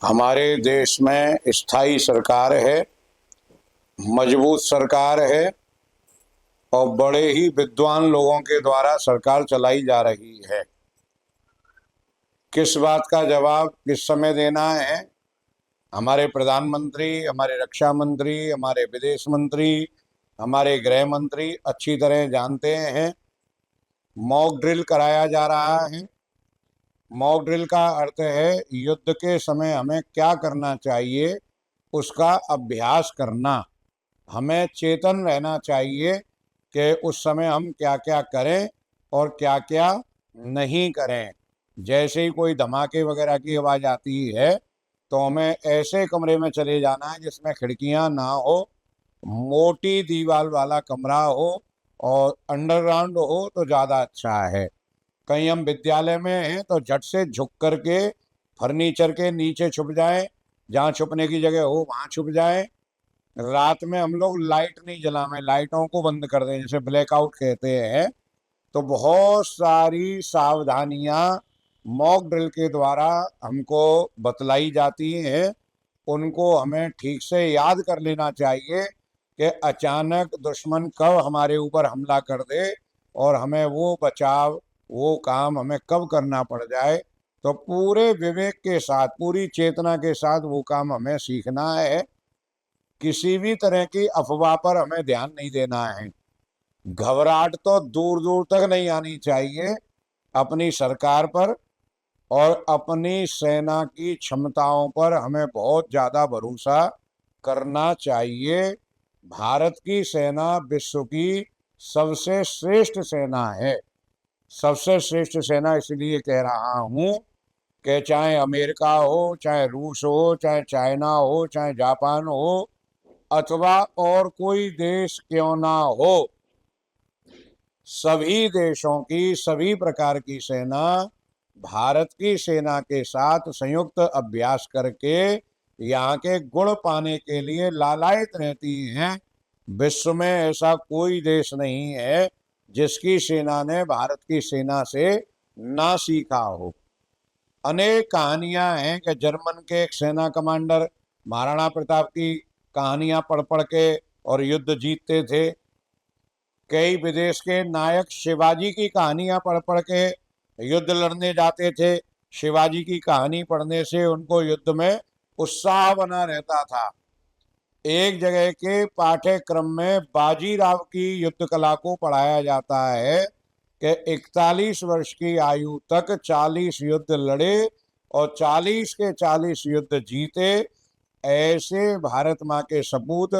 हमारे देश में स्थायी सरकार है, मजबूत सरकार है और बड़े ही विद्वान लोगों के द्वारा सरकार चलाई जा रही है। किस बात का जवाब किस समय देना है, हमारे प्रधानमंत्री, हमारे रक्षा मंत्री, हमारे विदेश मंत्री, हमारे गृह मंत्री अच्छी तरह जानते हैं। मॉक ड्रिल कराया जा रहा है। मॉक ड्रिल का अर्थ है युद्ध के समय हमें क्या करना चाहिए उसका अभ्यास करना। हमें चेतन रहना चाहिए कि उस समय हम क्या क्या करें और क्या क्या नहीं करें। जैसे ही कोई धमाके वगैरह की आवाज़ आती है तो हमें ऐसे कमरे में चले जाना है जिसमें खिड़कियां ना हो, मोटी दीवार वाला कमरा हो और अंडरग्राउंड हो तो ज़्यादा अच्छा है। कहीं हम विद्यालय में हैं तो झट से झुक करके फर्नीचर के नीचे छुप जाएं, जहाँ छुपने की जगह हो वहाँ छुप जाएं। रात में हम लोग लाइट नहीं जलाएं, लाइटों को बंद कर दें, जिसे ब्लैकआउट कहते हैं। तो बहुत सारी सावधानियां मॉक ड्रिल के द्वारा हमको बतलाई जाती हैं। उनको हमें ठीक से याद कर लेना चाहिए कि अचानक दुश्मन कब हमारे ऊपर हमला कर दे और हमें वो बचाव, वो काम हमें कब करना पड़ जाए। तो पूरे विवेक के साथ, पूरी चेतना के साथ वो काम हमें सीखना है। किसी भी तरह की अफवाह पर हमें ध्यान नहीं देना है। घबराहट तो दूर दूर तक नहीं आनी चाहिए। अपनी सरकार पर और अपनी सेना की क्षमताओं पर हमें बहुत ज़्यादा भरोसा करना चाहिए। भारत की सेना विश्व की सबसे श्रेष्ठ सेना है। सबसे श्रेष्ठ सेना इसलिए कह रहा हूँ कि चाहे अमेरिका हो, चाहे रूस हो, चाहे चाइना हो, चाहे जापान हो अथवा और कोई देश क्यों ना हो, सभी देशों की सभी प्रकार की सेना भारत की सेना के साथ संयुक्त अभ्यास करके यहाँ के गुण पाने के लिए लालायित रहती हैं। विश्व में ऐसा कोई देश नहीं है जिसकी सेना ने भारत की सेना से ना सीखा हो। अनेक कहानियां हैं कि जर्मन के एक सेना कमांडर महाराणा प्रताप की कहानियां पढ़ पढ़ के और युद्ध जीतते थे। कई विदेश के नायक शिवाजी की कहानियां पढ़ पढ़ के युद्ध लड़ने जाते थे। शिवाजी की कहानी पढ़ने से उनको युद्ध में उत्साह बना रहता था। एक जगह के पाठ्यक्रम में बाजीराव की युद्ध कला को पढ़ाया जाता है कि 41 वर्ष की आयु तक 40 युद्ध लड़े और 40 के 40 युद्ध जीते। ऐसे भारत माँ के सपूत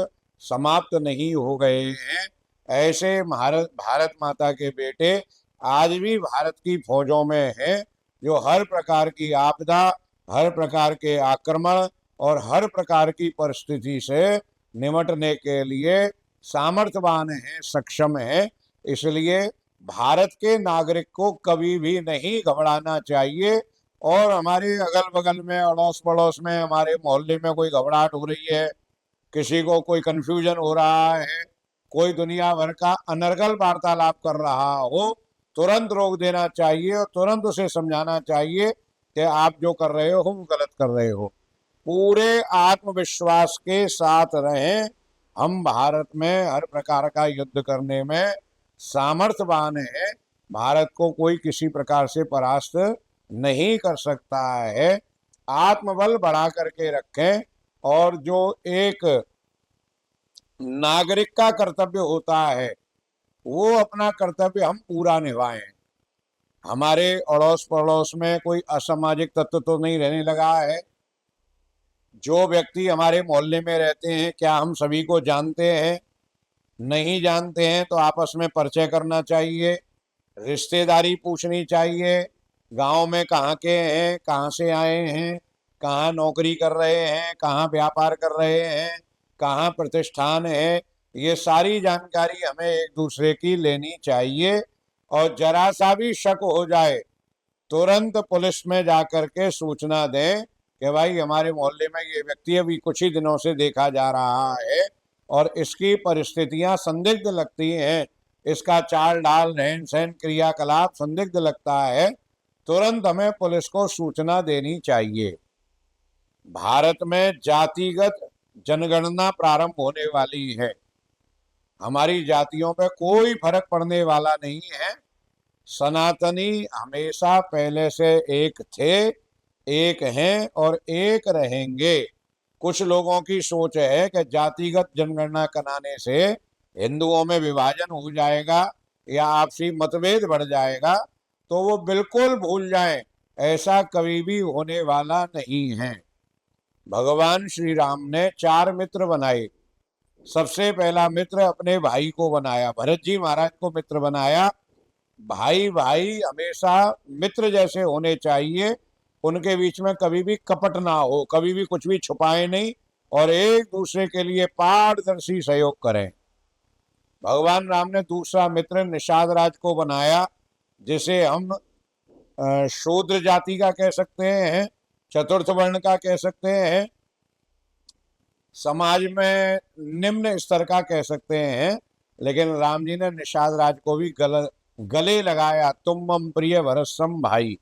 समाप्त नहीं हो गए हैं। ऐसे भारत माता के बेटे आज भी भारत की फौजों में हैं, जो हर प्रकार की आपदा, हर प्रकार के आक्रमण और हर प्रकार की परिस्थिति से निमटने के लिए सामर्थ्यवान हैं, सक्षम हैं। इसलिए भारत के नागरिक को कभी भी नहीं घबराना चाहिए। और हमारे अगल बगल में, अड़ोस पड़ोस में, हमारे मोहल्ले में कोई घबराहट हो रही है, किसी को कोई कंफ्यूजन हो रहा है, कोई दुनिया भर का अनर्गल वार्तालाप कर रहा हो, तुरंत रोक देना चाहिए और तुरंत उसे समझाना चाहिए कि आप जो कर रहे हो वो गलत कर रहे हो। पूरे आत्मविश्वास के साथ रहें। हम भारत में हर प्रकार का युद्ध करने में सामर्थ्यवान है। भारत को कोई किसी प्रकार से परास्त नहीं कर सकता है। आत्मबल बढ़ा करके रखें और जो एक नागरिक का कर्तव्य होता है वो अपना कर्तव्य हम पूरा निभाएं। हमारे अड़ोस पड़ोस में कोई असामाजिक तत्व तो नहीं रहने लगा है। जो व्यक्ति हमारे मोहल्ले में रहते हैं, क्या हम सभी को जानते हैं? नहीं जानते हैं तो आपस में परिचय करना चाहिए, रिश्तेदारी पूछनी चाहिए। गांव में कहाँ के हैं, कहाँ से आए हैं, कहाँ नौकरी कर रहे हैं, कहाँ व्यापार कर रहे हैं, कहाँ प्रतिष्ठान है, ये सारी जानकारी हमें एक दूसरे की लेनी चाहिए। और जरा सा भी शक हो जाए तुरंत पुलिस में जाकर के सूचना दें कि भाई हमारे मोहल्ले में ये व्यक्ति अभी कुछ ही दिनों से देखा जा रहा है और इसकी परिस्थितियां संदिग्ध लगती हैं, इसका चाल ढाल, रहन सहन, क्रियाकलाप संदिग्ध लगता है, तुरंत हमें पुलिस को सूचना देनी चाहिए। भारत में जातिगत जनगणना प्रारंभ होने वाली है। हमारी जातियों पे कोई फर्क पड़ने वाला नहीं है। सनातनी हमेशा पहले से एक थे, एक हैं और एक रहेंगे। कुछ लोगों की सोच है कि जातिगत जनगणना कराने से हिंदुओं में विभाजन हो जाएगा या आपसी मतभेद बढ़ जाएगा, तो वो बिल्कुल भूल जाएं, ऐसा कभी भी होने वाला नहीं है। भगवान श्री राम ने 4 मित्र बनाए। सबसे पहला मित्र अपने भाई को बनाया, भरत जी महाराज को मित्र बनाया। भाई भाई हमेशा मित्र जैसे होने चाहिए, उनके बीच में कभी भी कपट ना हो, कभी भी कुछ भी छुपाए नहीं और एक दूसरे के लिए पारदर्शी सहयोग करें। भगवान राम ने दूसरा मित्र निषाद राज को बनाया, जिसे हम शूद्र जाति का कह सकते हैं, चतुर्थ वर्ण का कह सकते हैं, समाज में निम्न स्तर का कह सकते हैं। लेकिन राम जी ने निषाद राज को भी गले लगाया, तुम मम प्रिय भरतसम भाई।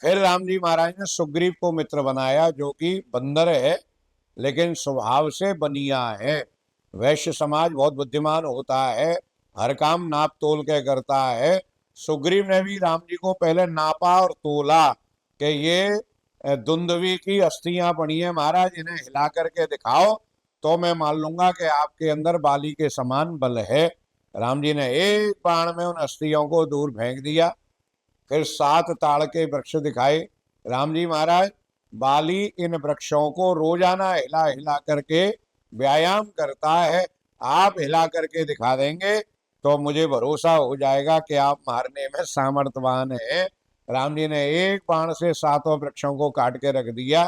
फिर राम जी महाराज ने सुग्रीव को मित्र बनाया, जो कि बंदर है लेकिन स्वभाव से बनिया है। वैश्य समाज बहुत बुद्धिमान होता है, हर काम नाप तोल के करता है। सुग्रीव ने भी राम जी को पहले नापा और तोला कि ये दुंदवी की अस्थियां पड़ी हैं महाराज, इन्हें हिला करके दिखाओ तो मैं मान लूंगा कि आपके अंदर बाली के समान बल है। राम जी ने एक बाण में उन अस्थियों को दूर फेंक दिया। फिर 7 ताड़ के वृक्ष दिखाए। राम जी महाराज, बाली इन वृक्षों को रोजाना हिला हिला करके व्यायाम करता है, आप हिला करके दिखा देंगे तो मुझे भरोसा हो जाएगा कि आप मारने में सामर्थ्यवान हैं। राम जी ने एक बाण से 7 वृक्षों को काट के रख दिया।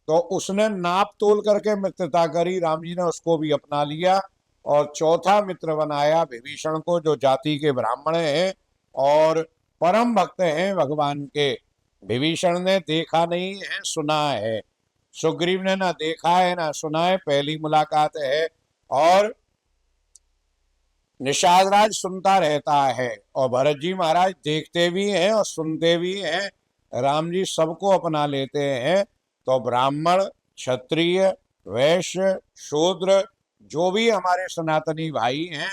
तो उसने नाप तोल करके मित्रता करी, राम जी ने उसको भी अपना लिया और चौथा मित्र बनाया विभीषण को, जो जाति के ब्राह्मण हैं और परम भक्त हैं भगवान के। विभीषण ने देखा नहीं है, सुना है। सुग्रीव ने ना देखा है ना सुना है, पहली मुलाकात है। और निषाद राज सुनता रहता है और भरत जी महाराज देखते भी हैं और सुनते भी हैं। राम जी सबको अपना लेते हैं। तो ब्राह्मण, क्षत्रिय, वैश्य, शूद्र, जो भी हमारे सनातनी भाई हैं,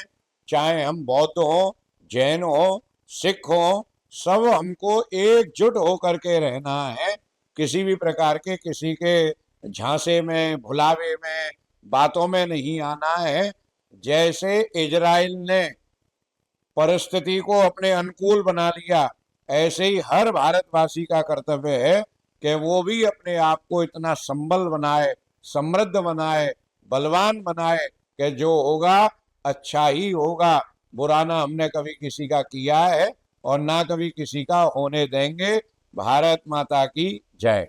चाहे हम बौद्ध हो, जैन हो, सिख हो, सब हमको एकजुट होकर के रहना है। किसी भी प्रकार के किसी के झांसे में, भुलावे में, बातों में नहीं आना है। जैसे इजराइल ने परिस्थिति को अपने अनुकूल बना लिया, ऐसे ही हर भारतवासी का कर्तव्य है कि वो भी अपने आप को इतना संबल बनाए, समृद्ध बनाए, बलवान बनाए कि जो होगा अच्छा ही होगा। बुरा ना हमने कभी किसी का किया है और ना कभी किसी का होने देंगे। भारत माता की जय।